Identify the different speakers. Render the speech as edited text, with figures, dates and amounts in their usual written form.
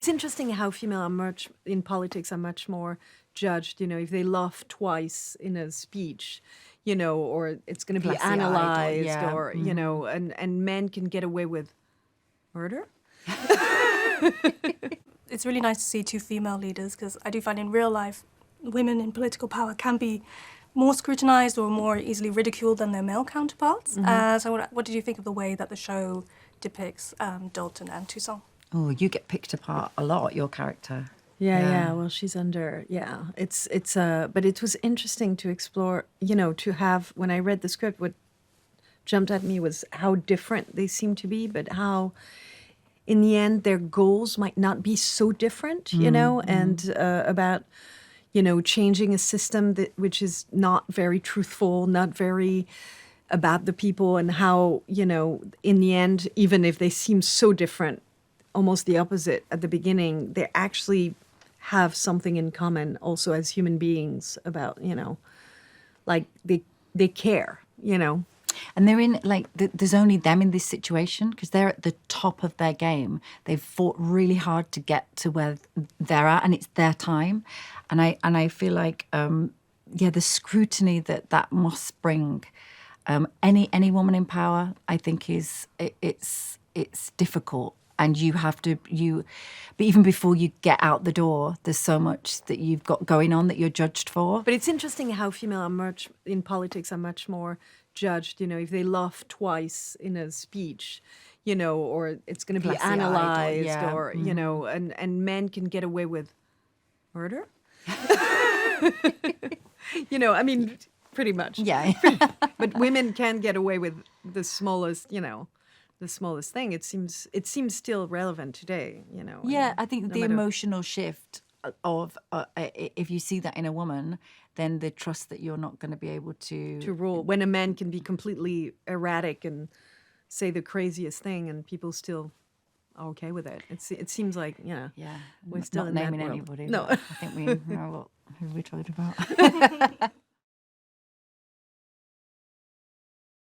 Speaker 1: It's interesting how female in politics are much more judged, if they laugh twice in a speech, or it's going to be
Speaker 2: Glassy-eyed
Speaker 1: analyzed
Speaker 2: or
Speaker 1: and men can get away with murder.
Speaker 3: It's really nice to see two female leaders, because I do find in real life women in political power can be more scrutinised or more easily ridiculed than their male counterparts. So what did you think of the way that the show depicts Dalton and Toussaint?
Speaker 2: Oh, you get picked apart a lot, your character.
Speaker 1: Yeah. Well, she's under. Yeah, but it was interesting to explore. To have when I read the script, what jumped at me was how different they seem to be, but how, in the end, their goals might not be so different. And about changing a system which is not very truthful, not very about the people, and how in the end, even if they seem so different, almost the opposite at the beginning, they actually have something in common also as human beings about, like they care,
Speaker 2: And they're in, there's only them in this situation because they're at the top of their game. They've fought really hard to get to where they're at, and it's their time. And I feel like, the scrutiny that must bring any woman in power, I think it's difficult. And you have to, but even before you get out the door, there's so much that you've got going on that you're judged for.
Speaker 1: But it's interesting how female in politics are much more judged, if they laugh twice in a speech, or it's going to be analyzed or and men can get away with murder. Pretty much.
Speaker 2: Yeah.
Speaker 1: But women can get away with the smallest, the smallest thing. It seems still relevant today,
Speaker 2: Yeah, I think the emotional shift of if you see that in a woman, then the trust that you're not going to be able to
Speaker 1: rule. When a man can be completely erratic and say the craziest thing, and people still are okay with it. It seems like we're still
Speaker 2: not
Speaker 1: in
Speaker 2: naming
Speaker 1: that world.
Speaker 2: anybody.
Speaker 1: No,
Speaker 2: I think we know who we're talking about.